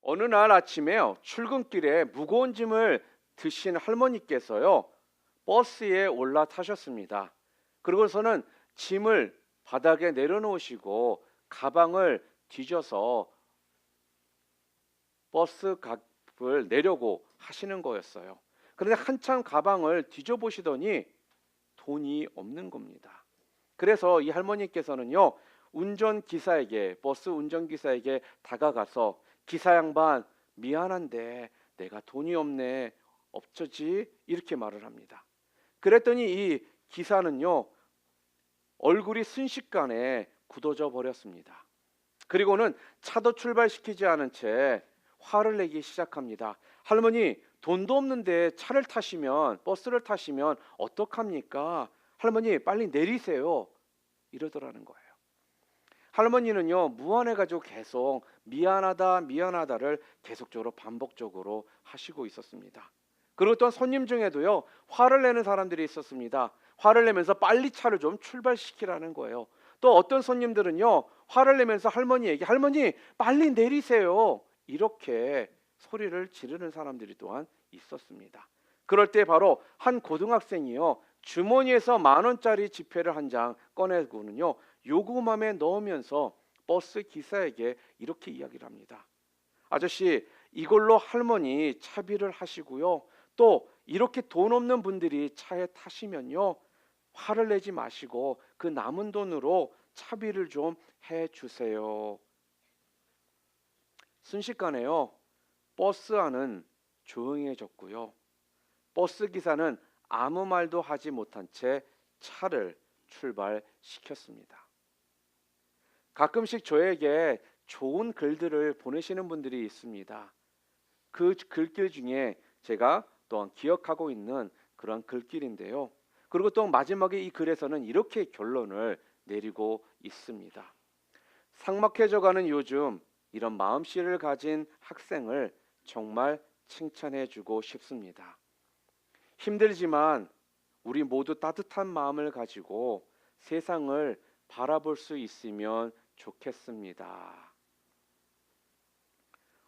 어느 날 아침에요. 출근길에 무거운 짐을 드신 할머니께서요. 버스에 올라타셨습니다. 그러고서는 짐을 바닥에 내려놓으시고 가방을 뒤져서 버스 값을 내려고 하시는 거였어요. 그런데 한참 가방을 뒤져보시더니 돈이 없는 겁니다. 그래서 이 할머니께서는요. 버스 운전기사에게 다가가서 기사 양반 미안한데 내가 돈이 없네. 어쩌지? 이렇게 말을 합니다. 그랬더니 이 기사는요. 얼굴이 순식간에 굳어져 버렸습니다. 그리고는 차도 출발시키지 않은 채 화를 내기 시작합니다. 할머니, 돈도 없는데 버스를 타시면 어떡합니까? 할머니, 빨리 내리세요. 이러더라는 거예요. 할머니는요, 무안해가지고 계속 미안하다를 계속적으로 반복적으로 하시고 있었습니다. 그리고 또 손님 중에도요, 화를 내는 사람들이 있었습니다. 화를 내면서 빨리 차를 좀 출발시키라는 거예요. 또 어떤 손님들은요, 화를 내면서 할머니 빨리 내리세요. 이렇게 소리를 지르는 사람들이 또한 있었습니다. 그럴 때 바로 한 고등학생이요, 주머니에서 10,000원짜리 지폐를 한 장 꺼내고는요, 요구맘에 넣으면서 버스 기사에게 이렇게 이야기를 합니다. 아저씨, 이걸로 할머니 차비를 하시고요. 또 이렇게 돈 없는 분들이 차에 타시면요, 화를 내지 마시고 그 남은 돈으로 차비를 좀 해주세요. 순식간에요, 버스 안은 조용해졌고요. 버스 기사는 아무 말도 하지 못한 채 차를 출발시켰습니다. 가끔씩 저에게 좋은 글들을 보내시는 분들이 있습니다. 그 글길 중에 제가 또한 기억하고 있는 그런 글길인데요. 그리고 또 마지막에 이 글에서는 이렇게 결론을 내리고 있습니다. 삭막해져가는 요즘 이런 마음씨를 가진 학생을 정말 칭찬해주고 싶습니다. 힘들지만 우리 모두 따뜻한 마음을 가지고 세상을 바라볼 수 있으면 좋겠습니다.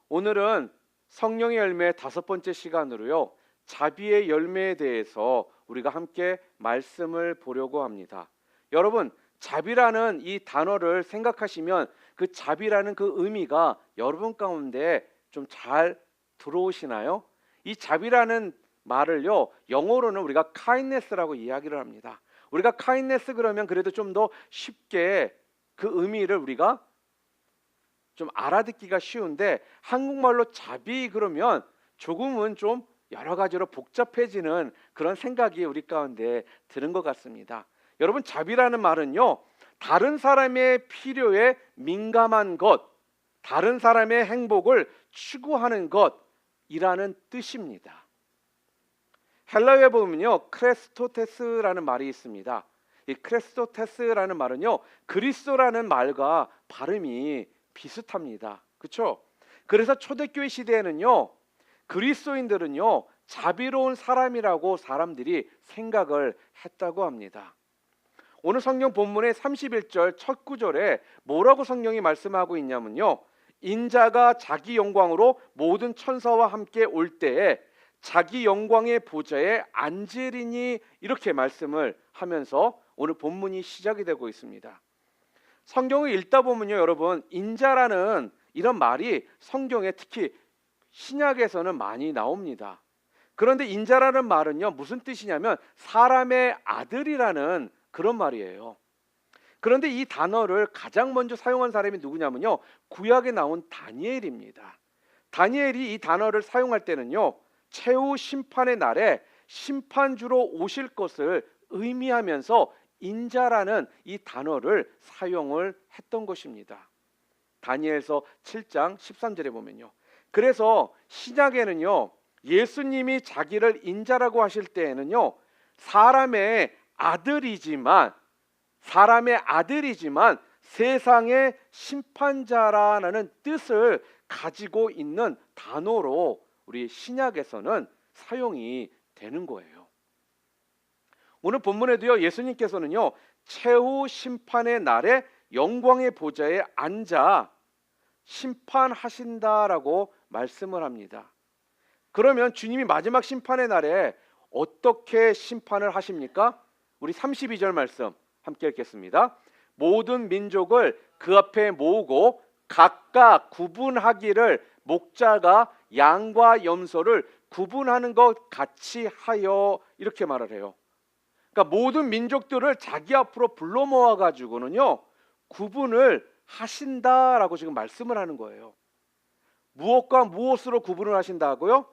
오늘은 성령의 열매 5번째 시간으로요, 자비의 열매에 대해서 우리가 함께 말씀을 보려고 합니다. 여러분, 자비라는 이 단어를 생각하시면 그 자비라는 그 의미가 여러분 가운데 좀 잘 들어오시나요? 이 자비라는 말을요, 영어로는 우리가 kindness라고 이야기를 합니다. 우리가 kindness 그러면 그래도 좀 더 쉽게 그 의미를 우리가 좀 알아듣기가 쉬운데, 한국말로 자비 그러면 조금은 좀 여러 가지로 복잡해지는 그런 생각이 우리 가운데 드는 것 같습니다. 여러분, 자비라는 말은요, 다른 사람의 필요에 민감한 것, 다른 사람의 행복을 추구하는 것이라는 뜻입니다. 헬라어에 보면요, 크레스토테스라는 말이 있습니다. 이 크레스토테스라는 말은요, 그리스도라는 말과 발음이 비슷합니다. 그렇죠? 그래서 초대교회 시대에는요, 그리스도인들은요, 자비로운 사람이라고 사람들이 생각을 했다고 합니다. 오늘 성경 본문의 31절 첫 구절에 뭐라고 성경이 말씀하고 있냐면요, 인자가 자기 영광으로 모든 천사와 함께 올 때에 자기 영광의 보좌에 앉으리니, 이렇게 말씀을 하면서 오늘 본문이 시작이 되고 있습니다. 성경을 읽다 보면요, 여러분, 인자라는 이런 말이 성경에 특히 신약에서는 많이 나옵니다. 그런데 인자라는 말은요, 무슨 뜻이냐면 사람의 아들이라는 그런 말이에요. 그런데 이 단어를 가장 먼저 사용한 사람이 누구냐면요, 구약에 나온 다니엘입니다. 다니엘이 이 단어를 사용할 때는요, 최후 심판의 날에 심판주로 오실 것을 의미하면서 인자라는 이 단어를 사용을 했던 것입니다. 다니엘서 7장 13절에 보면요, 그래서 신약에는요, 예수님이 자기를 인자라고 하실 때에는요, 사람의 아들이지만 세상의 심판자라는 뜻을 가지고 있는 단어로 우리 신약에서는 사용이 되는 거예요. 오늘 본문에도요, 예수님께서는요, 최후 심판의 날에 영광의 보좌에 앉아 심판하신다라고 말씀을 합니다. 그러면 주님이 마지막 심판의 날에 어떻게 심판을 하십니까? 우리 32절 말씀 함께 읽겠습니다. 모든 민족을 그 앞에 모으고 각각 구분하기를 목자가 양과 염소를 구분하는 것 같이 하여, 이렇게 말을 해요. 그러니까 모든 민족들을 자기 앞으로 불러 모아 가지고는요 구분을 하신다라고 지금 말씀을 하는 거예요. 무엇과 무엇으로 구분을 하신다고요?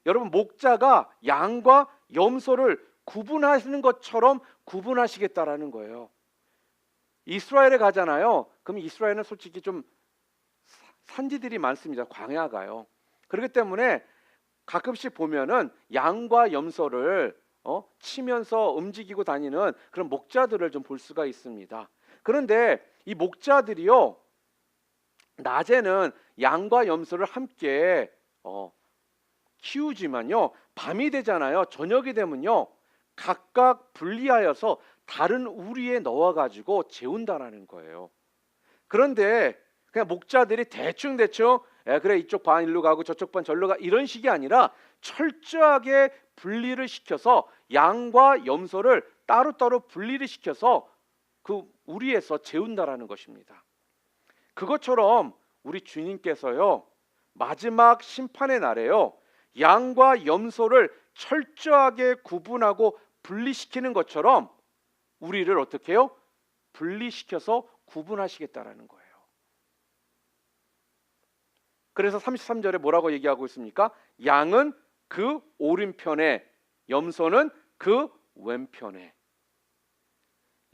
여러분, 목자가 양과 염소를 구분하시는 것처럼 구분하시겠다라는 거예요. 이스라엘에 가잖아요. 그럼 이스라엘은 솔직히 좀 산지들이 많습니다. 광야가요. 그렇기 때문에 가끔씩 보면은 양과 염소를 치면서 움직이고 다니는 그런 목자들을 좀 볼 수가 있습니다. 그런데 이 목자들이요, 낮에는 양과 염소를 함께 키우지만요, 밤이 되잖아요. 저녁이 되면요 각각 분리하여서 다른 우리에 넣어 가지고 재운다라는 거예요. 그런데 그냥 목자들이 대충 그래 이쪽 반 일로 가고 저쪽 반 절로 가, 이런 식이 아니라 철저하게 분리를 시켜서 양과 염소를 따로따로 분리를 시켜서 그 우리에서 재운다라는 것입니다. 그것처럼 우리 주님께서요 마지막 심판의 날에요 양과 염소를 철저하게 구분하고 분리시키는 것처럼 우리를 어떻게 해요? 분리시켜서 구분하시겠다라는 거예요. 그래서 33절에 뭐라고 얘기하고 있습니까? 양은 그 오른편에, 염소는 그 왼편에.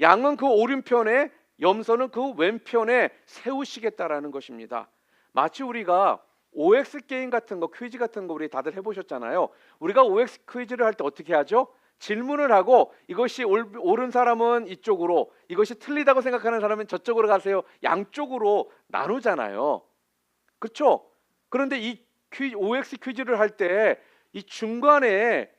양은 그 오른편에, 염소는 그 왼편에 세우시겠다라는 것입니다. 마치 우리가 OX 게임 같은 거, 퀴즈 같은 거 우리 다들 해보셨잖아요. 우리가 OX 퀴즈를 할 때 어떻게 하죠? 질문을 하고 이것이 옳은 사람은 이쪽으로, 이것이 틀리다고 생각하는 사람은 저쪽으로 가세요. 양쪽으로 나누잖아요. 그렇죠? 그런데 이 OX 퀴즈를 할 때 이 중간에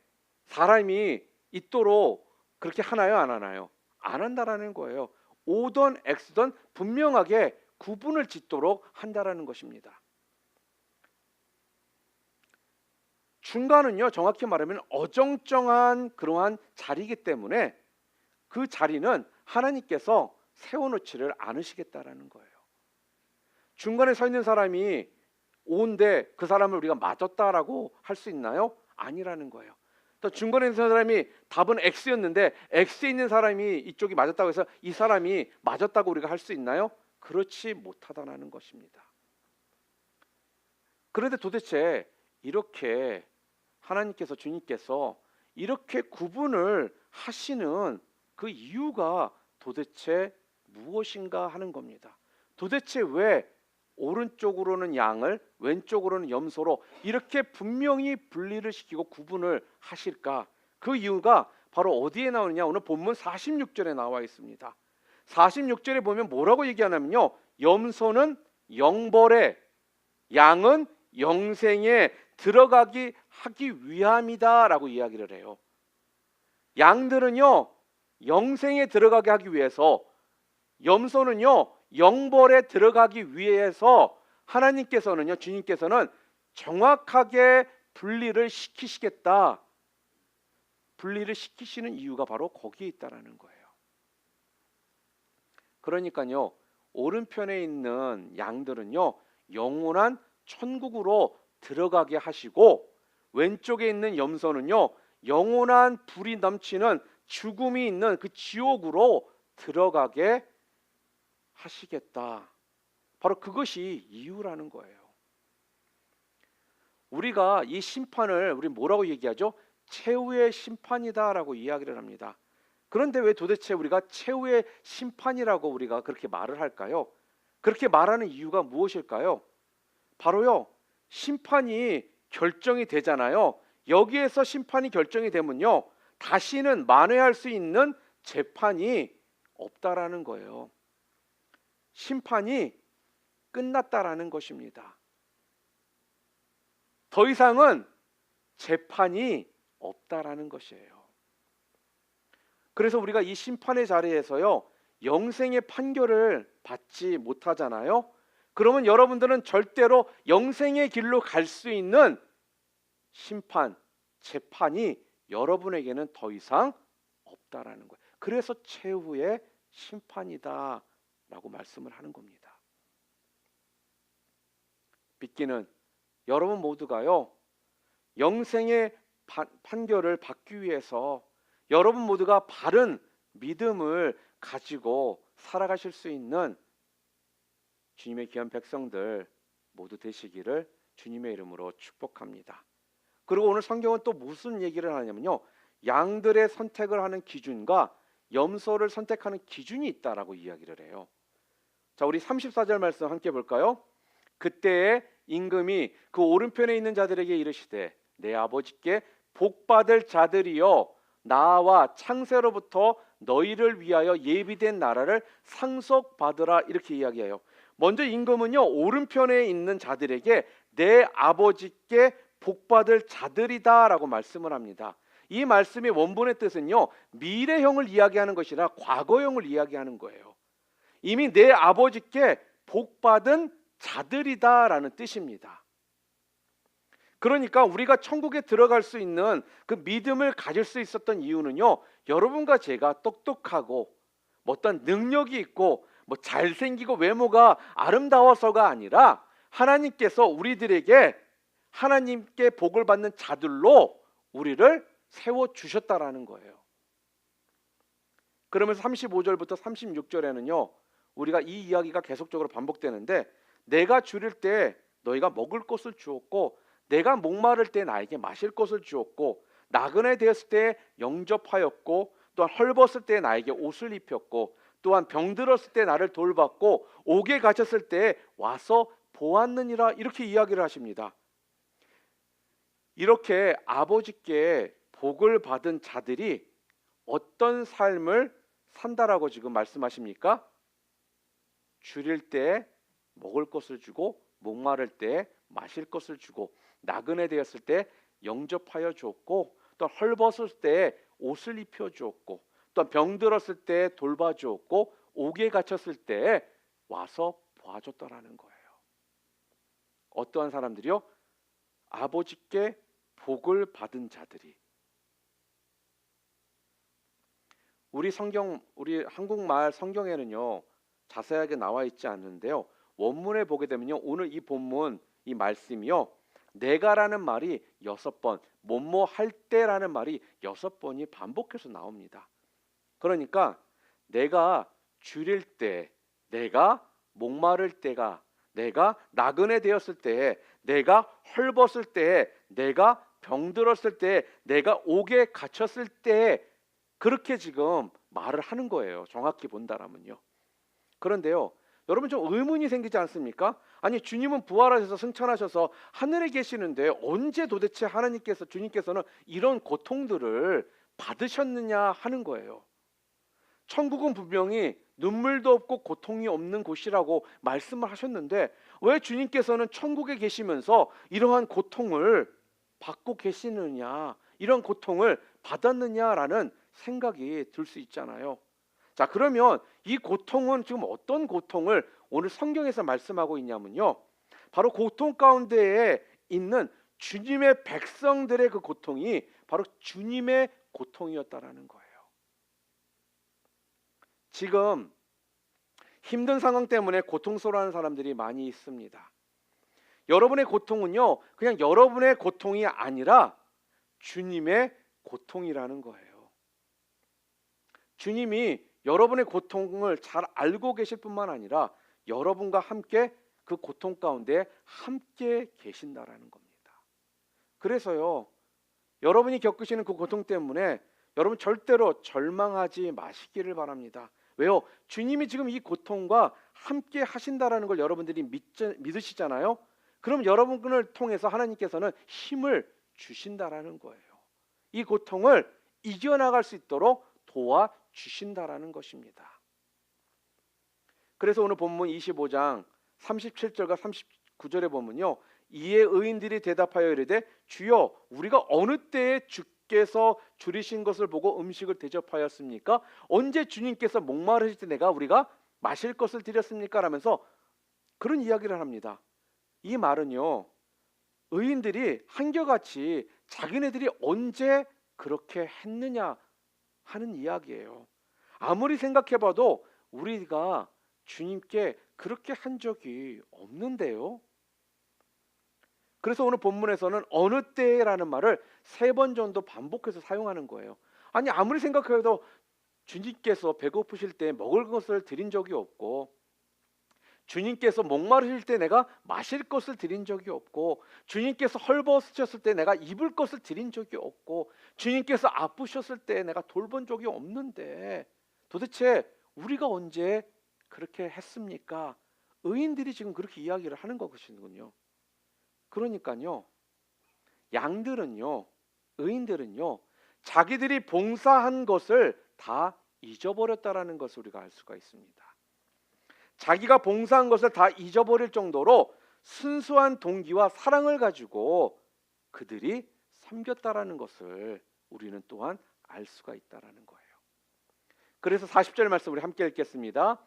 사람이 있도록 그렇게 하나요, 안 하나요? 안 한다라는 거예요. O든 X든 분명하게 구분을 짓도록 한다라는 것입니다. 중간은요 정확히 말하면 어정쩡한 그러한 자리이기 때문에 그 자리는 하나님께서 세워놓지를 않으시겠다라는 거예요. 중간에 서 있는 사람이 O인데 그 사람을 우리가 맞았다라고 할 수 있나요? 아니라는 거예요. 또 중간에 있는 사람이 답은 X였는데 X에 있는 사람이 이쪽이 맞았다고 해서 이 사람이 맞았다고 우리가 할 수 있나요? 그렇지 못하다라는 것입니다. 그런데 도대체 이렇게 하나님께서, 주님께서 이렇게 구분을 하시는 그 이유가 도대체 무엇인가 하는 겁니다. 도대체 왜 오른쪽으로는 양을, 왼쪽으로는 염소로 이렇게 분명히 분리를 시키고 구분을 하실까? 그 이유가 바로 어디에 나오느냐? 오늘 본문 46절에 나와 있습니다. 46절에 보면 뭐라고 얘기하냐면요, 염소는 영벌에, 양은 영생에 들어가기 하기 위함이다라고 이야기를 해요. 양들은요 영생에 들어가게 하기 위해서, 염소는요 영벌에 들어가기 위해서 하나님께서는요, 주님께서는 정확하게 분리를 시키시겠다. 분리를 시키시는 이유가 바로 거기에 있다라는 거예요. 그러니까요 오른편에 있는 양들은요 영원한 천국으로 들어가게 하시고, 왼쪽에 있는 염소는요 영원한 불이 넘치는 죽음이 있는 그 지옥으로 들어가게 하시겠다. 바로 그것이 이유라는 거예요. 우리가 이 심판을 우리 뭐라고 얘기하죠? 최후의 심판이다라고 이야기를 합니다. 그런데 왜 도대체 우리가 최후의 심판이라고 우리가 그렇게 말을 할까요? 그렇게 말하는 이유가 무엇일까요? 바로요 심판이 결정이 되잖아요. 여기에서 심판이 결정이 되면요 다시는 만회할 수 있는 재판이 없다라는 거예요. 심판이 끝났다라는 것입니다. 더 이상은 재판이 없다라는 것이에요. 그래서 우리가 이 심판의 자리에서요 영생의 판결을 받지 못하잖아요. 그러면 여러분들은 절대로 영생의 길로 갈 수 있는 심판, 재판이 여러분에게는 더 이상 없다라는 거예요. 그래서 최후의 심판이다라고 말씀을 하는 겁니다. 믿기는 여러분 모두가요, 영생의 판결을 받기 위해서 여러분 모두가 바른 믿음을 가지고 살아가실 수 있는 주님의 귀한 백성들 모두 되시기를 주님의 이름으로 축복합니다. 그리고 오늘 성경은 또 무슨 얘기를 하냐면요, 양들의 선택을 하는 기준과 염소를 선택하는 기준이 있다라고 이야기를 해요. 자, 우리 34절 말씀 함께 볼까요? 그때에 임금이 그 오른편에 있는 자들에게 이르시되 내 아버지께 복받을 자들이여 나와 창세로부터 너희를 위하여 예비된 나라를 상속받으라, 이렇게 이야기해요. 먼저 임금은요, 오른편에 있는 자들에게 내 아버지께 복받을 자들이다 라고 말씀을 합니다. 이 말씀의 원본의 뜻은요, 미래형을 이야기하는 것이라 과거형을 이야기하는 거예요. 이미 내 아버지께 복받은 자들이다 라는 뜻입니다. 그러니까 우리가 천국에 들어갈 수 있는 그 믿음을 가질 수 있었던 이유는요, 여러분과 제가 똑똑하고 어떤 능력이 있고 잘생기고 외모가 아름다워서가 아니라 하나님께서 우리들에게 하나님께 복을 받는 자들로 우리를 세워주셨다라는 거예요. 그러면서 35절부터 36절에는요, 우리가 이 이야기가 계속적으로 반복되는데, 내가 줄일 때 너희가 먹을 것을 주었고 내가 목마를 때 나에게 마실 것을 주었고 나그네 되었을 때 영접하였고 또한 헐벗을 때 나에게 옷을 입혔고 또한 병들었을 때 나를 돌봤고 옥에 갇혔을 때 와서 보았느니라, 이렇게 이야기를 하십니다. 이렇게 아버지께 복을 받은 자들이 어떤 삶을 산다라고 지금 말씀하십니까? 줄일 때 먹을 것을 주고 목마를 때 마실 것을 주고 나그네 되었을 때 영접하여 주었고 또 헐벗을 때 옷을 입혀 주었고 또 병들었을 때 돌봐 주었고 옥에 갇혔을 때 와서 보아줬다라는 거예요. 어떠한 사람들이요? 아버지께 복을 받은 자들이. 우리 한국말 성경에는요, 자세하게 나와 있지 않는데요, 원문에 보게 되면요, 오늘 이 본문 이 말씀이요, 내가라는 말이 6번, 뭐뭐 할 때라는 말이 6번이 반복해서 나옵니다. 그러니까 내가 줄일 때, 내가 목마를 때가, 내가 나그네 되었을 때, 내가 헐벗을 때, 내가 병들었을 때, 내가 옥에 갇혔을 때, 그렇게 지금 말을 하는 거예요. 정확히 본다라면요. 그런데요, 여러분 좀 의문이 생기지 않습니까? 아니, 주님은 부활하셔서 승천하셔서 하늘에 계시는데 언제 도대체 주님께서는 이런 고통들을 받으셨느냐 하는 거예요. 천국은 분명히 눈물도 없고 고통이 없는 곳이라고 말씀을 하셨는데 왜 주님께서는 천국에 계시면서 이러한 고통을 받고 계시느냐, 이런 고통을 받았느냐라는 생각이 들 수 있잖아요. 자, 그러면 이 고통은 지금 어떤 고통을 오늘 성경에서 말씀하고 있냐면요, 바로 고통 가운데에 있는 주님의 백성들의 그 고통이 바로 주님의 고통이었다라는 거예요. 지금 힘든 상황 때문에 고통스러워하는 사람들이 많이 있습니다. 여러분의 고통은요, 그냥 여러분의 고통이 아니라 주님의 고통이라는 거예요. 주님이 여러분의 고통을 잘 알고 계실 뿐만 아니라 여러분과 함께 그 고통 가운데 함께 계신다라는 겁니다. 그래서요, 여러분이 겪으시는 그 고통 때문에 여러분 절대로 절망하지 마시기를 바랍니다. 왜요? 주님이 지금 이 고통과 함께 하신다라는 걸 여러분들이 믿으시잖아요. 그럼 여러분을 통해서 하나님께서는 힘을 주신다라는 거예요. 이 고통을 이겨나갈 수 있도록 도와주신다라는 것입니다. 그래서 오늘 본문 25장 37절과 39절에 보면요, 이에 의인들이 대답하여 이르되 주여 우리가 어느 때에 주께서 줄이신 것을 보고 음식을 대접하였습니까? 언제 주님께서 목마르실 때 우리가 마실 것을 드렸습니까? 라면서 그런 이야기를 합니다. 이 말은요, 의인들이 한결같이 자기네들이 언제 그렇게 했느냐 하는 이야기예요. 아무리 생각해봐도 우리가 주님께 그렇게 한 적이 없는데요. 그래서 오늘 본문에서는 어느 때라는 말을 3번 정도 반복해서 사용하는 거예요. 아니, 아무리 생각해도 주님께서 배고프실 때 먹을 것을 드린 적이 없고, 주님께서 목마르실 때 내가 마실 것을 드린 적이 없고, 주님께서 헐벗으셨을 때 내가 입을 것을 드린 적이 없고, 주님께서 아프셨을 때 내가 돌본 적이 없는데 도대체 우리가 언제 그렇게 했습니까? 의인들이 지금 그렇게 이야기를 하는 것이군요. 그러니까요, 양들은요, 의인들은요, 자기들이 봉사한 것을 다 잊어버렸다라는 것을 우리가 알 수가 있습니다. 자기가 봉사한 것을 다 잊어버릴 정도로 순수한 동기와 사랑을 가지고 그들이 섬겼다라는 것을 우리는 또한 알 수가 있다라는 거예요. 그래서 40절 말씀 우리 함께 읽겠습니다.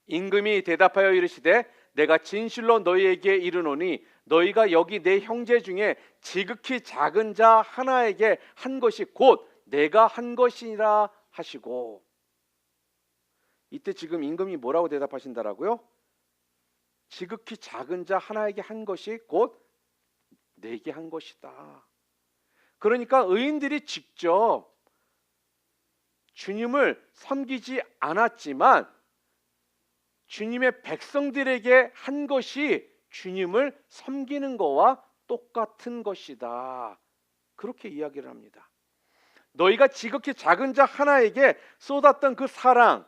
임금이 대답하여 이르시되 내가 진실로 너희에게 이르노니 너희가 여기 내 형제 중에 지극히 작은 자 하나에게 한 것이 곧 내가 한 것이라 하시고, 이때 지금 임금이 뭐라고 대답하신다라고요? 지극히 작은 자 하나에게 한 것이 곧 내게 한 것이다. 그러니까 의인들이 직접 주님을 섬기지 않았지만 주님의 백성들에게 한 것이 주님을 섬기는 것과 똑같은 것이다. 그렇게 이야기를 합니다. 너희가 지극히 작은 자 하나에게 쏟았던 그 사랑,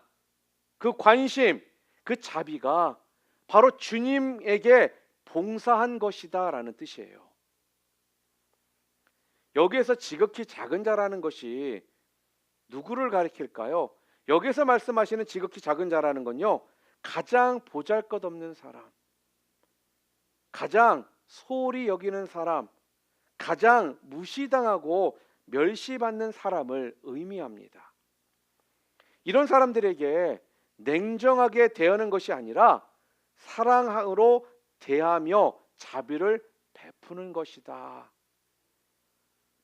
그 관심, 그 자비가 바로 주님에게 봉사한 것이다 라는 뜻이에요. 여기에서 지극히 작은 자라는 것이 누구를 가리킬까요? 여기서 말씀하시는 지극히 작은 자라는 건요, 가장 보잘것없는 사람, 가장 소홀히 여기는 사람, 가장 무시당하고 멸시받는 사람을 의미합니다. 이런 사람들에게 냉정하게 대하는 것이 아니라 사랑으로 대하며 자비를 베푸는 것이다.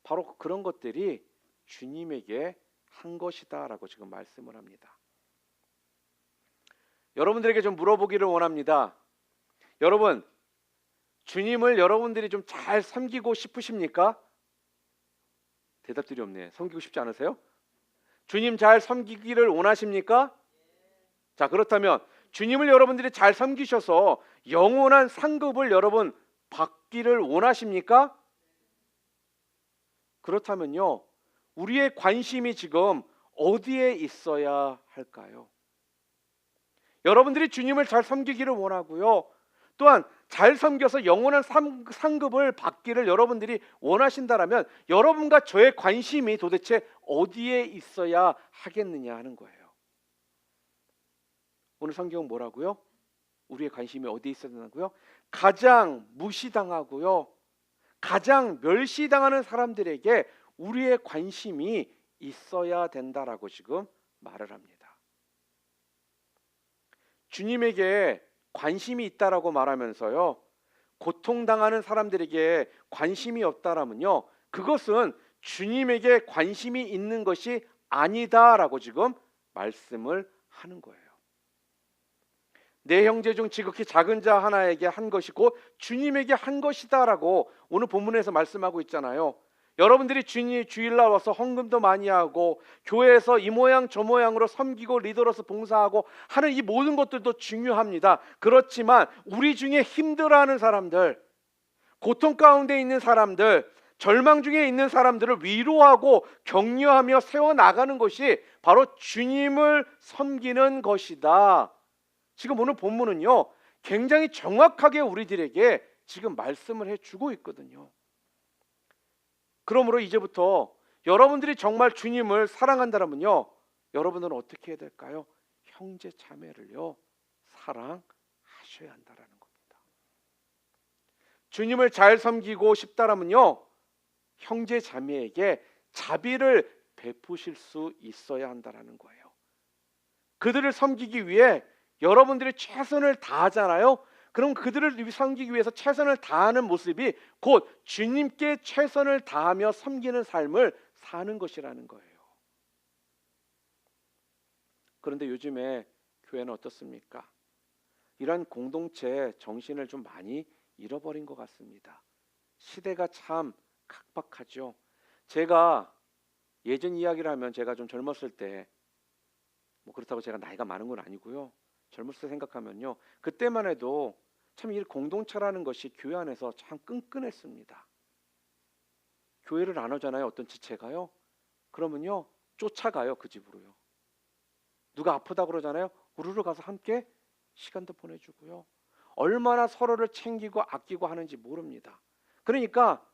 바로 그런 것들이 주님에게 한 것이다 라고 지금 말씀을 합니다. 여러분들에게 좀 물어보기를 원합니다. 여러분, 주님을 여러분들이 좀 잘 섬기고 싶으십니까? 대답들이 없네. 섬기고 싶지 않으세요? 주님 잘 섬기기를 원하십니까? 자, 그렇다면 주님을 여러분들이 잘 섬기셔서 영원한 상급을 여러분 받기를 원하십니까? 그렇다면요, 우리의 관심이 지금 어디에 있어야 할까요? 여러분들이 주님을 잘 섬기기를 원하고요, 또한 잘 섬겨서 영원한 상급을 받기를 여러분들이 원하신다라면 여러분과 저의 관심이 도대체 어디에 있어야 하겠느냐 하는 거예요. 오늘 성경은 뭐라고요? 우리의 관심이 어디에 있어야 되냐고요? 가장 무시당하고요, 가장 멸시당하는 사람들에게 우리의 관심이 있어야 된다라고 지금 말을 합니다. 주님에게 관심이 있다라고 말하면서요, 고통당하는 사람들에게 관심이 없다라면요, 그것은 주님에게 관심이 있는 것이 아니다라고 지금 말씀을 하는 거예요. 내 형제 중 지극히 작은 자 하나에게 한 것이 곧 주님에게 한 것이다라고 오늘 본문에서 말씀하고 있잖아요. 여러분들이 주일날 와서 헌금도 많이 하고 교회에서 이 모양 저 모양으로 섬기고 리더로서 봉사하고 하는 이 모든 것들도 중요합니다. 그렇지만 우리 중에 힘들어하는 사람들, 고통 가운데 있는 사람들, 절망 중에 있는 사람들을 위로하고 격려하며 세워나가는 것이 바로 주님을 섬기는 것이다. 지금 오늘 본문은요, 굉장히 정확하게 우리들에게 지금 말씀을 해주고 있거든요. 그러므로 이제부터 여러분들이 정말 주님을 사랑한다면요, 여러분들은 어떻게 해야 될까요? 형제 자매를요 사랑하셔야 한다라는 겁니다. 주님을 잘 섬기고 싶다라면요, 형제 자매에게 자비를 베푸실 수 있어야 한다라는 거예요. 그들을 섬기기 위해 여러분들이 최선을 다하잖아요. 그럼 그들을 섬기기 위해서 최선을 다하는 모습이 곧 주님께 최선을 다하며 섬기는 삶을 사는 것이라는 거예요. 그런데 요즘에 교회는 어떻습니까? 이런 공동체 정신을 좀 많이 잃어버린 것 같습니다. 시대가 참 각박하죠. 제가 예전 이야기를 하면 제가 좀 젊었을 때, 뭐 그렇다고 제가 나이가 많은 건 아니고요. 젊었을 때 생각하면요, 그때만 해도 참 이 공동체라는 것이 교회 안에서 참 끈끈했습니다. 교회를 안 오잖아요, 어떤 지체가요. 그러면요, 쫓아가요, 그 집으로요. 누가 아프다 그러잖아요. 우르르 가서 함께 시간도 보내주고요. 얼마나 서로를 챙기고 아끼고 하는지 모릅니다. 그러니까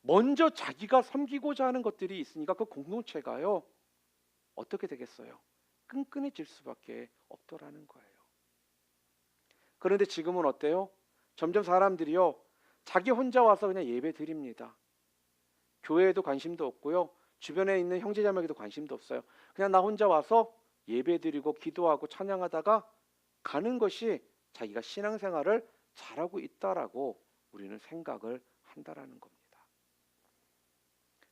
먼저 자기가 섬기고자 하는 것들이 있으니까 그 공동체가요, 어떻게 되겠어요? 끈끈해질 수밖에 없더라는 거예요. 그런데 지금은 어때요? 점점 사람들이요, 자기 혼자 와서 그냥 예배 드립니다. 교회에도 관심도 없고요, 주변에 있는 형제자매에게도 관심도 없어요. 그냥 나 혼자 와서 예배 드리고 기도하고 찬양하다가 가는 것이 자기가 신앙생활을 잘하고 있다라고 우리는 생각을 한다라는 겁니다.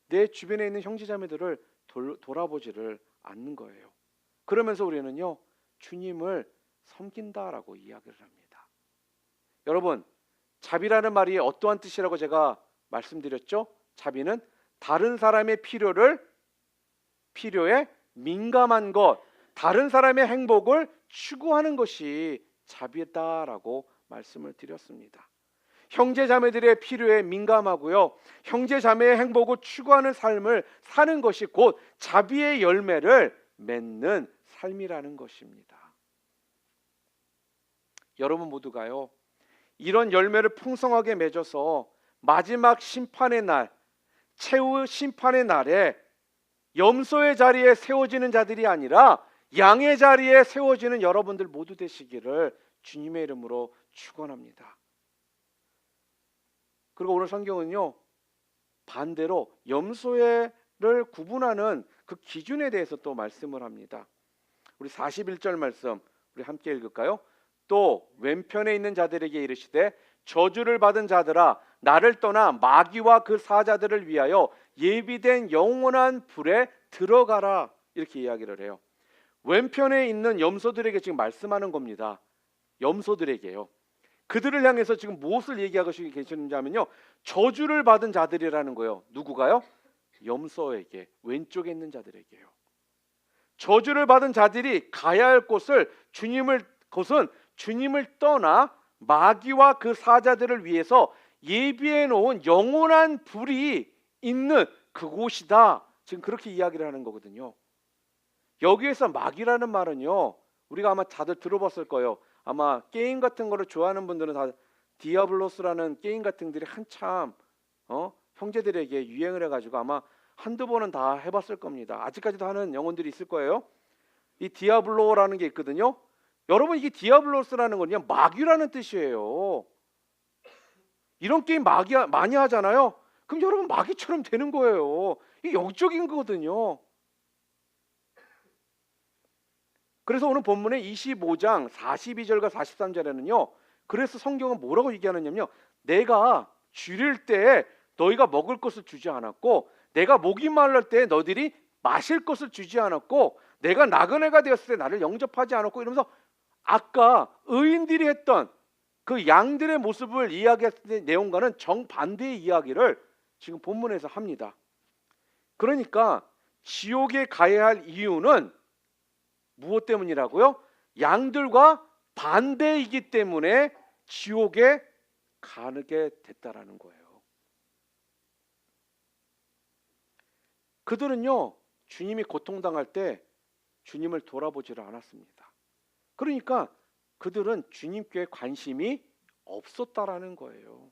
내 주변에 있는 형제자매들을 돌아보지를 않는 거예요. 그러면서 우리는요, 주님을 섬긴다라고 이야기를 합니다. 여러분, 자비라는 말이 어떠한 뜻이라고 제가 말씀드렸죠? 자비는 다른 사람의 필요에 민감한 것, 다른 사람의 행복을 추구하는 것이 자비다라고 말씀을 드렸습니다. 형제 자매들의 필요에 민감하고요, 형제 자매의 행복을 추구하는 삶을 사는 것이 곧 자비의 열매를 맺는 삶이라는 것입니다. 여러분 모두가요, 이런 열매를 풍성하게 맺어서 마지막 심판의 날, 최후 심판의 날에 염소의 자리에 세워지는 자들이 아니라 양의 자리에 세워지는 여러분들 모두 되시기를 주님의 이름으로 축원합니다. 그리고 오늘 성경은요, 반대로 염소를 구분하는 그 기준에 대해서 또 말씀을 합니다. 우리 41절 말씀 우리 함께 읽을까요? 또 왼편에 있는 자들에게 이르시되 저주를 받은 자들아, 나를 떠나 마귀와 그 사자들을 위하여 예비된 영원한 불에 들어가라, 이렇게 이야기를 해요. 왼편에 있는 염소들에게 지금 말씀하는 겁니다. 염소들에게요. 그들을 향해서 지금 무엇을 얘기하고 계시는지 하면요, 저주를 받은 자들이라는 거예요. 누구가요? 염소에게, 왼쪽에 있는 자들에게요. 저주를 받은 자들이 가야 할 곳은 주님을 떠나 마귀와 그 사자들을 위해서 예비해 놓은 영원한 불이 있는 그곳이다. 지금 그렇게 이야기를 하는 거거든요. 여기에서 마귀라는 말은요, 우리가 아마 다들 들어봤을 거예요. 아마 게임 같은 거를 좋아하는 분들은 다 디아블로스라는 게임 같은 들이 한참 형제들에게 유행을 해가지고 아마 한두 번은 다 해봤을 겁니다. 아직까지도 하는 영혼들이 있을 거예요. 이 디아블로라는 게 있거든요. 여러분, 이게 디아블로스라는 건 그냥 마귀라는 뜻이에요. 이런 게임 많이 하잖아요. 그럼 여러분 마귀처럼 되는 거예요. 이게 영적인 거거든요. 그래서 오늘 본문의 25장 42절과 43절에는요, 그래서 성경은 뭐라고 얘기하느냐면요, 내가 줄일 때 너희가 먹을 것을 주지 않았고, 내가 목이 말랄 때 너희들이 마실 것을 주지 않았고, 내가 나그네가 되었을 때 나를 영접하지 않았고, 이러면서 아까 의인들이 했던 그 양들의 모습을 이야기했을 내용과는 정반대의 이야기를 지금 본문에서 합니다. 그러니까 지옥에 가야 할 이유는 무엇 때문이라고요? 양들과 반대이기 때문에 지옥에 가게 됐다라는 거예요. 그들은요, 주님이 고통당할 때 주님을 돌아보지를 않았습니다. 그러니까 그들은 주님께 관심이 없었다라는 거예요.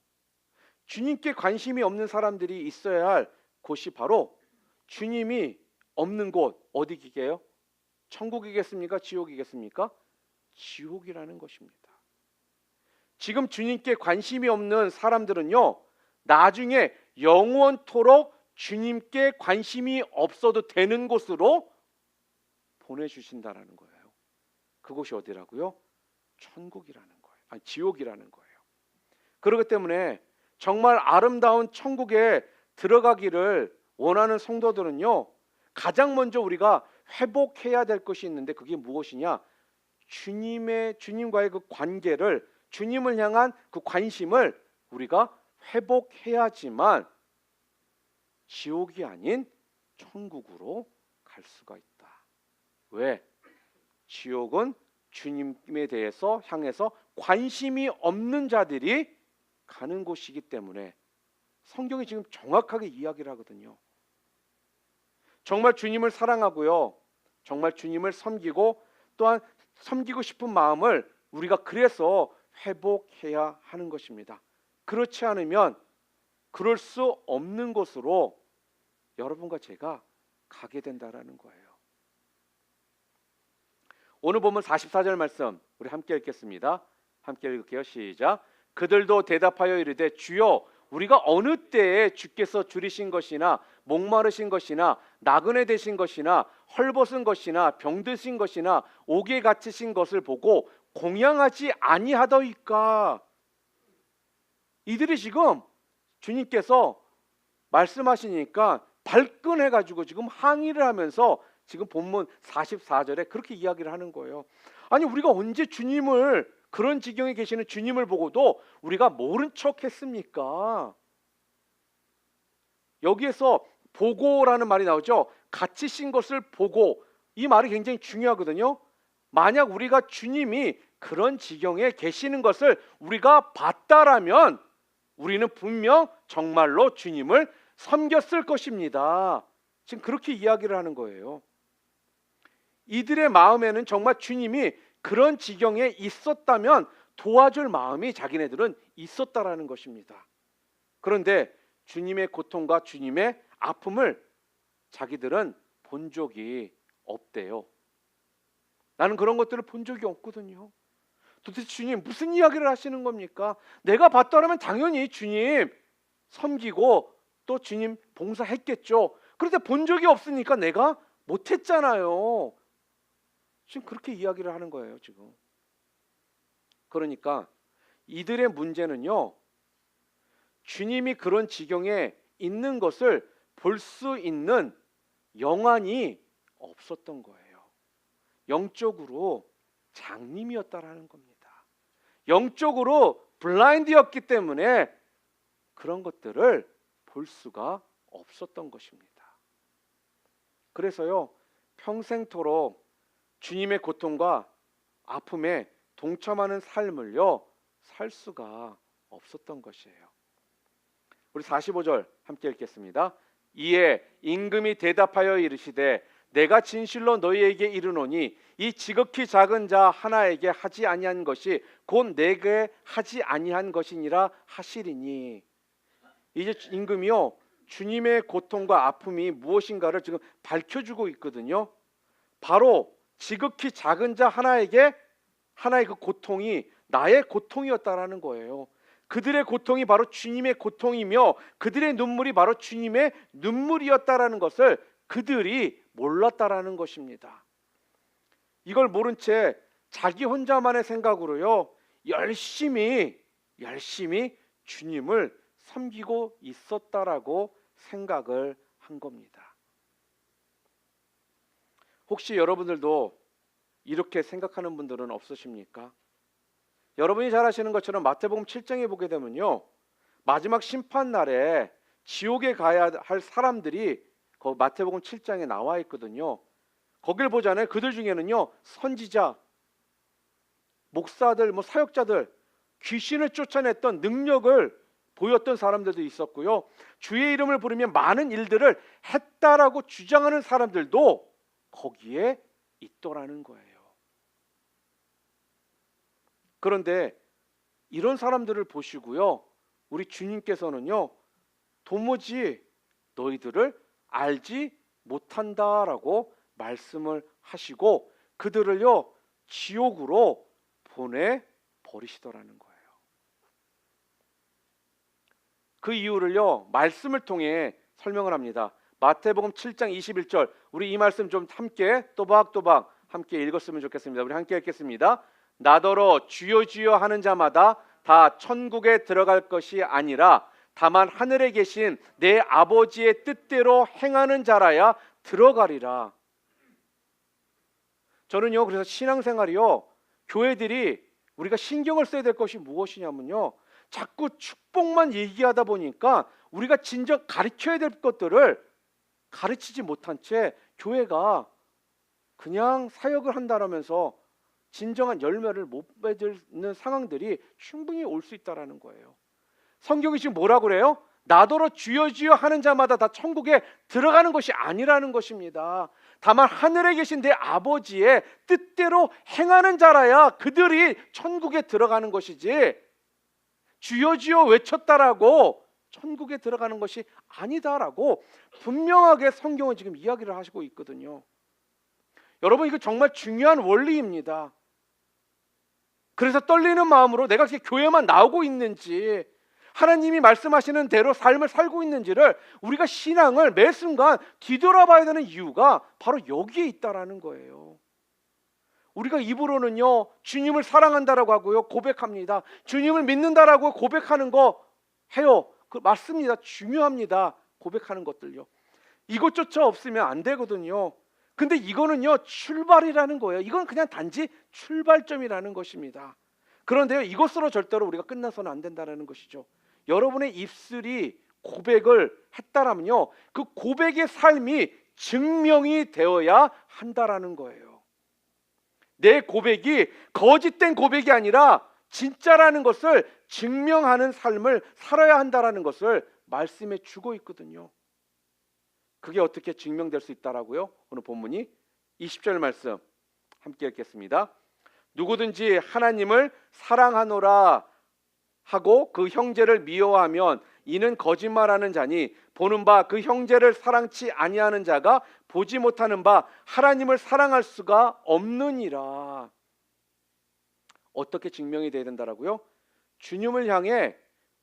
주님께 관심이 없는 사람들이 있어야 할 곳이 바로 주님이 없는 곳, 어디게요? 천국이겠습니까? 지옥이겠습니까? 지옥이라는 것입니다. 지금 주님께 관심이 없는 사람들은요, 나중에 영원토록 주님께 관심이 없어도 되는 곳으로 보내주신다라는 거예요. 그곳이 어디라고요? 천국이라는 거예요. 아니, 지옥이라는 거예요. 그렇기 때문에 정말 아름다운 천국에 들어가기를 원하는 성도들은요, 가장 먼저 우리가 회복해야 될 것이 있는데 그게 무엇이냐? 주님과의 그 관계를, 주님을 향한 그 관심을 우리가 회복해야지만 지옥이 아닌 천국으로 갈 수가 있다. 왜? 지옥은 주님에 대해서 향해서 관심이 없는 자들이 가는 곳이기 때문에 성경이 지금 정확하게 이야기를 하거든요. 정말 주님을 사랑하고요, 정말 주님을 섬기고 또한 섬기고 싶은 마음을 우리가 그래서 회복해야 하는 것입니다. 그렇지 않으면 그럴 수 없는 곳으로 여러분과 제가 가게 된다라는 거예요. 오늘 보면 44절 말씀 우리 함께 읽겠습니다. 함께 읽을게요. 시작. 그들도 대답하여 이르되 주여 우리가 어느 때에 주께서 줄이신 것이나 목마르신 것이나 나그네 되신 것이나 헐벗은 것이나 병드신 것이나 옥에 갇히신 것을 보고 공양하지 아니하더이까. 이들이 지금 주님께서 말씀하시니까 발끈해가지고 지금 항의를 하면서 지금 본문 44절에 그렇게 이야기를 하는 거예요. 아니, 우리가 언제 주님을, 그런 지경에 계시는 주님을 보고도 우리가 모른 척 했습니까? 여기에서 보고라는 말이 나오죠. 갇히신 것을 보고, 이 말이 굉장히 중요하거든요. 만약 우리가 주님이 그런 지경에 계시는 것을 우리가 봤다라면 우리는 분명 정말로 주님을 섬겼을 것입니다. 지금 그렇게 이야기를 하는 거예요. 이들의 마음에는 정말 주님이 그런 지경에 있었다면 도와줄 마음이 자기네들은 있었다라는 것입니다. 그런데 주님의 고통과 주님의 아픔을 자기들은 본 적이 없대요. 나는 그런 것들을 본 적이 없거든요. 도대체 주님 무슨 이야기를 하시는 겁니까? 내가 봤다면 당연히 주님 섬기고 또 주님 봉사했겠죠. 그런데 본 적이 없으니까 내가 못했잖아요. 지금 그렇게 이야기를 하는 거예요. 지금. 그러니까 이들의 문제는요, 주님이 그런 지경에 있는 것을 볼 수 있는 영안이 없었던 거예요. 영적으로 장님이었다라는 겁니다. 영적으로 블라인드였기 때문에 그런 것들을 볼 수가 없었던 것입니다. 그래서요, 평생토록 주님의 고통과 아픔에 동참하는 삶을요 살 수가 없었던 것이에요. 우리 45절 함께 읽겠습니다. 이에 임금이 대답하여 이르시되 내가 진실로 너희에게 이르노니 이 지극히 작은 자 하나에게 하지 아니한 것이 곧 내게 하지 아니한 것이니라 하시리니. 이제 임금이요 주님의 고통과 아픔이 무엇인가를 지금 밝혀주고 있거든요. 바로 지극히 작은 자 하나에게 하나의 그 고통이 나의 고통이었다라는 거예요. 그들의 고통이 바로 주님의 고통이며 그들의 눈물이 바로 주님의 눈물이었다라는 것을 그들이 몰랐다라는 것입니다. 이걸 모른 채 자기 혼자만의 생각으로요 열심히 주님을 섬기고 있었다라고 생각을 한 겁니다. 혹시 여러분들도 이렇게 생각하는 분들은 없으십니까? 여러분이 잘 아시는 것처럼 마태복음 7장에 보게 되면요, 마지막 심판 날에 지옥에 가야 할 사람들이 마태복음 7장에 나와 있거든요. 거길 보잖아요. 그들 중에는요 선지자, 목사들, 사역자들, 귀신을 쫓아냈던 능력을 보였던 사람들도 있었고요, 주의 이름을 부르며 많은 일들을 했다라고 주장하는 사람들도 거기에 있더라는 거예요. 그런데 이런 사람들을 보시고요, 우리 주님께서는요 도무지 너희들을 알지 못한다라고 말씀을 하시고 그들을요 지옥으로 보내버리시더라는 거예요. 그 이유를요 말씀을 통해 설명을 합니다. 마태복음 7장 21절, 우리 이 말씀 좀 함께 또박또박 함께 읽었으면 좋겠습니다. 우리 함께 읽겠습니다. 나더러 주여 주여 하는 자마다 다 천국에 들어갈 것이 아니라 다만 하늘에 계신 내 아버지의 뜻대로 행하는 자라야 들어가리라. 저는요, 그래서 신앙생활이요, 교회들이 우리가 신경을 써야 될 것이 무엇이냐면요, 자꾸 축복만 얘기하다 보니까 우리가 진정 가르쳐야 될 것들을 가르치지 못한 채 교회가 그냥 사역을 한다라면서 진정한 열매를 못 맺는 상황들이 충분히 올 수 있다라는 거예요. 성경이 지금 뭐라고 그래요? 나더러 주여 주여 하는 자마다 다 천국에 들어가는 것이 아니라는 것입니다. 다만 하늘에 계신 내 아버지의 뜻대로 행하는 자라야 그들이 천국에 들어가는 것이지, 주여 주여 외쳤다라고 천국에 들어가는 것이 아니다라고 분명하게 성경은 지금 이야기를 하시고 있거든요. 여러분, 이거 정말 중요한 원리입니다. 그래서 떨리는 마음으로 내가 교회만 나오고 있는지, 하나님이 말씀하시는 대로 삶을 살고 있는지를 우리가 신앙을 매 순간 뒤돌아봐야 되는 이유가 바로 여기에 있다라는 거예요. 우리가 입으로는요, 주님을 사랑한다라고 하고요, 고백합니다. 주님을 믿는다라고 고백하는 거 해요. 그 맞습니다. 중요합니다. 고백하는 것들요. 이것조차 없으면 안 되거든요. 근데 이거는요, 출발이라는 거예요. 이건 그냥 단지 출발점이라는 것입니다. 그런데요, 이것으로 절대로 우리가 끝나서는 안 된다는 것이죠. 여러분의 입술이 고백을 했다라면요, 그 고백의 삶이 증명이 되어야 한다라는 거예요. 내 고백이 거짓된 고백이 아니라 진짜라는 것을 증명하는 삶을 살아야 한다라는 것을 말씀해 주고 있거든요. 그게 어떻게 증명될 수 있다라고요? 오늘 본문이 20절 말씀 함께 읽겠습니다. 누구든지 하나님을 사랑하노라 하고 그 형제를 미워하면 이는 거짓말하는 자니 보는 바 그 형제를 사랑치 아니하는 자가 보지 못하는 바 하나님을 사랑할 수가 없느니라. 어떻게 증명이 돼야 된다라고요? 주님을 향해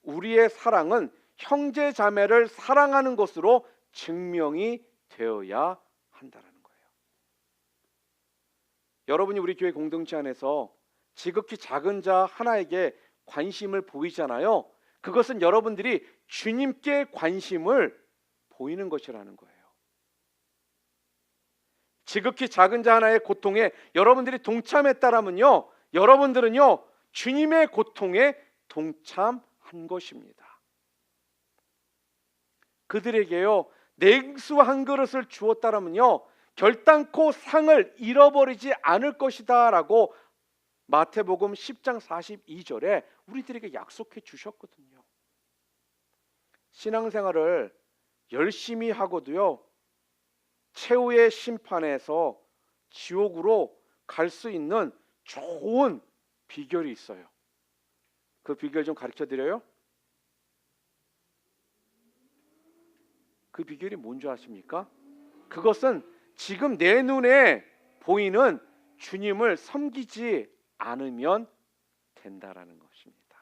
우리의 사랑은 형제 자매를 사랑하는 것으로 증명이 되어야 한다라는 거예요. 여러분이 우리 교회 공동체 안에서 지극히 작은 자 하나에게 관심을 보이잖아요. 그것은 여러분들이 주님께 관심을 보이는 것이라는 거예요. 지극히 작은 자 하나의 고통에 여러분들이 동참했다라면요, 여러분들은요, 주님의 고통에 동참한 것입니다. 그들에게요, 냉수 한 그릇을 주었다라면요, 결단코 상을 잃어버리지 않을 것이다 라고 마태복음 10장 42절에 우리들에게 약속해 주셨거든요. 신앙생활을 열심히 하고도요, 최후의 심판에서 지옥으로 갈 수 있는 좋은 비결이 있어요. 그 비결 좀 가르쳐 드려요. 그 비결이 뭔지 아십니까? 그것은 지금 내 눈에 보이는 주님을 섬기지 않으면 된다라는 것입니다.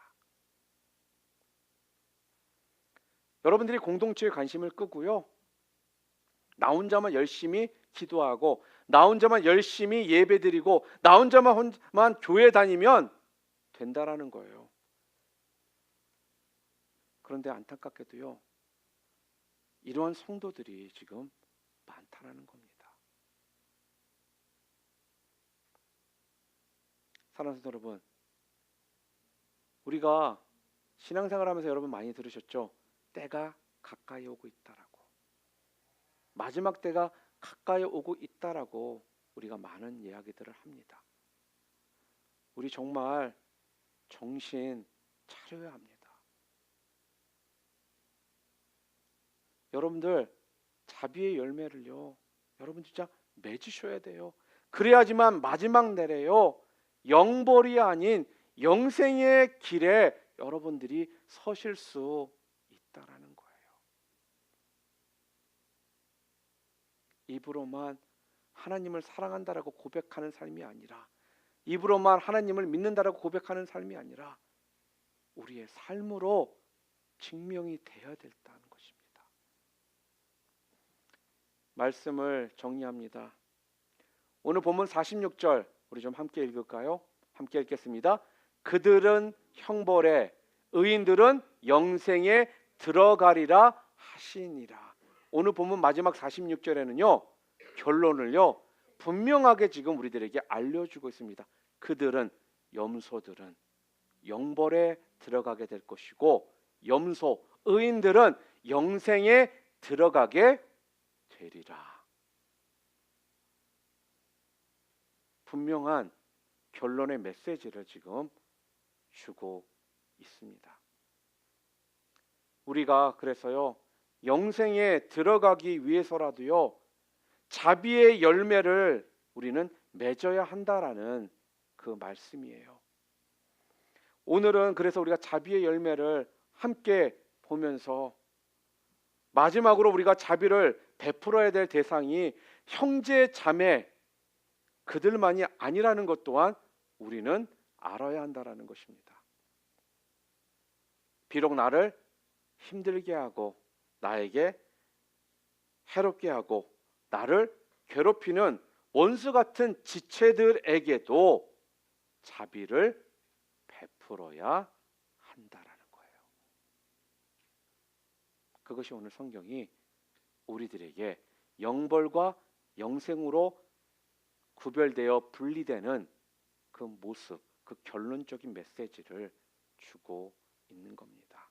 여러분들이 공동체에 관심을 끄고요, 나 혼자만 열심히 기도하고 나 혼자만 열심히 예배드리고 나 혼자만 교회 다니면 된다라는 거예요. 그런데 안타깝게도요, 이러한 성도들이 지금 많다라는 겁니다. 사랑하는 성도 여러분, 우리가 신앙생활하면서 여러분 많이 들으셨죠? 때가 가까이 오고 있다라고, 마지막 때가 가까이 오고 있다라고 우리가 많은 이야기들을 합니다. 우리 정말 정신 차려야 합니다. 여러분들 자비의 열매를요, 여러분 진짜 맺으셔야 돼요. 그래야지만 마지막 날에요, 영벌이 아닌 영생의 길에 여러분들이 서실 수 있다라는 거예요. 입으로만 하나님을 사랑한다라고 고백하는 삶이 아니라, 입으로만 하나님을 믿는다라고 고백하는 삶이 아니라 우리의 삶으로 증명이 되어야 된다는 것입니다. 말씀을 정리합니다. 오늘 본문 46절 우리 좀 함께 읽을까요? 함께 읽겠습니다. 그들은 형벌에, 의인들은 영생에 들어가리라 하시니라. 오늘 본문 마지막 46절에는요 결론을요 분명하게 지금 우리들에게 알려주고 있습니다. 그들은, 염소들은 영벌에 들어가게 될 것이고, 염소, 의인들은 영생에 들어가게 되리라. 분명한 결론의 메시지를 지금 주고 있습니다. 우리가 그래서요 영생에 들어가기 위해서라도요 자비의 열매를 우리는 맺어야 한다라는 그 말씀이에요. 오늘은 그래서 우리가 자비의 열매를 함께 보면서 마지막으로 우리가 자비를 베풀어야 될 대상이 형제 자매 그들만이 아니라는 것 또한 우리는 알아야 한다라는 것입니다. 비록 나를 힘들게 하고 나에게 해롭게 하고 나를 괴롭히는 원수 같은 지체들에게도 자비를 베풀어야 한다라는 거예요. 그것이 오늘 성경이 우리들에게 영벌과 영생으로 구별되어 분리되는 그 모습, 그 결론적인 메시지를 주고 있는 겁니다.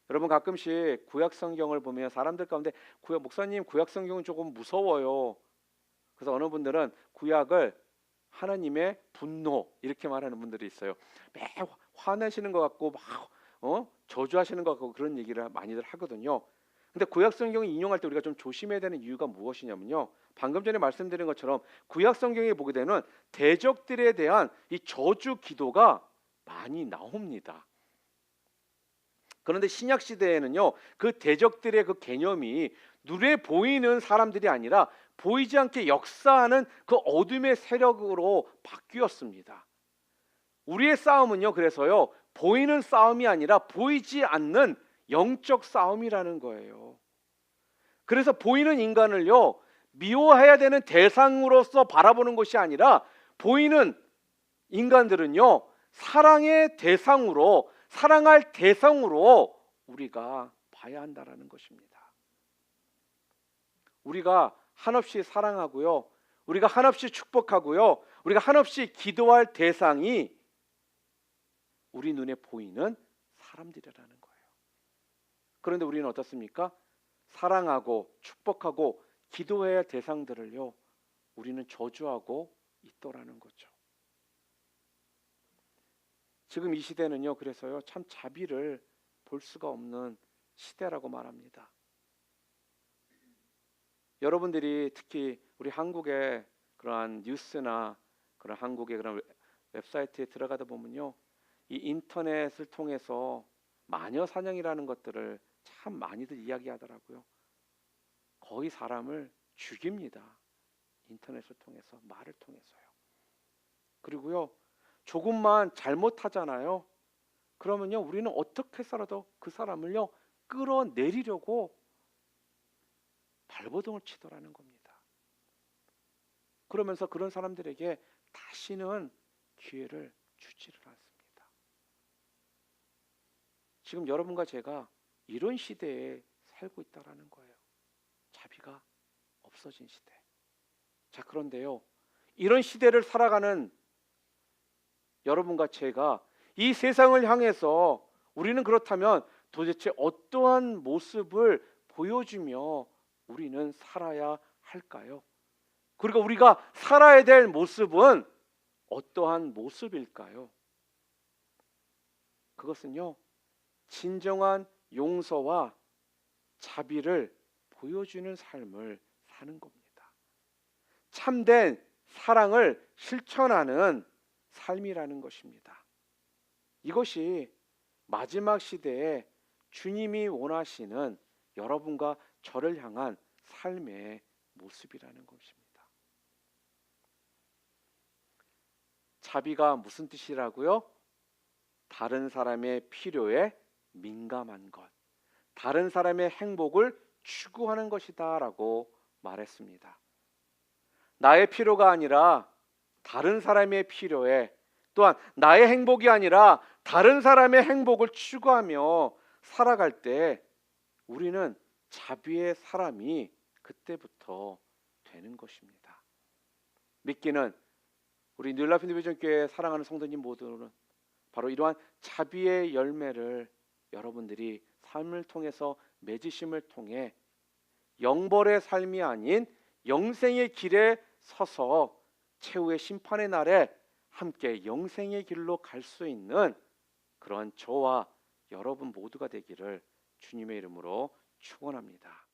여러분 가끔씩 구약 성경을 보면 사람들 가운데 목사님 구약 성경은 조금 무서워요. 그래서 어느 분들은 구약을 하나님의 분노 이렇게 말하는 분들이 있어요. 매 화내시는 것 같고 막 저주하시는 것 같고 그런 얘기를 많이들 하거든요. 근데 구약 성경을 인용할 때 우리가 좀 조심해야 되는 이유가 무엇이냐면요. 방금 전에 말씀드린 것처럼 구약 성경에 보게 되면 대적들에 대한 이 저주 기도가 많이 나옵니다. 그런데 신약 시대에는요. 그 대적들의 그 개념이 눈에 보이는 사람들이 아니라 보이지 않게 역사하는 그 어둠의 세력으로 바뀌었습니다. 우리의 싸움은요. 그래서요. 보이는 싸움이 아니라 보이지 않는 영적 싸움이라는 거예요. 그래서 보이는 인간을요. 미워해야 되는 대상으로서 바라보는 것이 아니라 보이는 인간들은요. 사랑의 대상으로, 사랑할 대상으로 우리가 봐야 한다라는 것입니다. 우리가 한없이 사랑하고요. 우리가 한없이 축복하고요. 우리가 한없이 기도할 대상이 우리 눈에 보이는 사람들이라는 거예요. 그런데 우리는 어떻습니까? 사랑하고 축복하고 기도해야 할 대상들을요. 우리는 저주하고 있더라는 거죠. 지금 이 시대는요. 그래서요. 참 자비를 볼 수가 없는 시대라고 말합니다. 여러분들이 특히 우리 한국의 그러한 뉴스나 그런 한국의 그런 웹사이트에 들어가다 보면요. 이 인터넷을 통해서 마녀 사냥이라는 것들을 참 많이들 이야기하더라고요. 거의 사람을 죽입니다. 인터넷을 통해서, 말을 통해서요. 그리고요. 조금만 잘못하잖아요. 그러면요. 우리는 어떻게 해서라도 그 사람을요. 끌어내리려고 발버둥을 치더라는 겁니다. 그러면서 그런 사람들에게 다시는 기회를 주지를 않습니다. 지금 여러분과 제가 이런 시대에 살고 있다라는 거예요. 자비가 없어진 시대. 자, 그런데요. 이런 시대를 살아가는 여러분과 제가 이 세상을 향해서 우리는 그렇다면 도대체 어떠한 모습을 보여주며 우리는 살아야 할까요? 그리고 우리가 살아야 될 모습은 어떠한 모습일까요? 그것은요. 진정한 용서와 자비를 보여주는 삶을 사는 겁니다. 참된 사랑을 실천하는 삶이라는 것입니다. 이것이 마지막 시대에 주님이 원하시는 여러분과 저를 향한 삶의 모습이라는 것입니다. 자비가 무슨 뜻이라고요? 다른 사람의 필요에 민감한 것, 다른 사람의 행복을 추구하는 것이다 라고 말했습니다. 나의 필요가 아니라 다른 사람의 필요에 또한 나의 행복이 아니라 다른 사람의 행복을 추구하며 살아갈 때 우리는 자비의 사람이 그때부터 되는 것입니다. 믿기는 우리 뉴라이프 디비전교회 사랑하는 성도님 모두는 바로 이러한 자비의 열매를 여러분들이 삶을 통해서 맺으심을 통해 영벌의 삶이 아닌 영생의 길에 서서 최후의 심판의 날에 함께 영생의 길로 갈 수 있는 그런 저와 여러분 모두가 되기를 주님의 이름으로 축원합니다.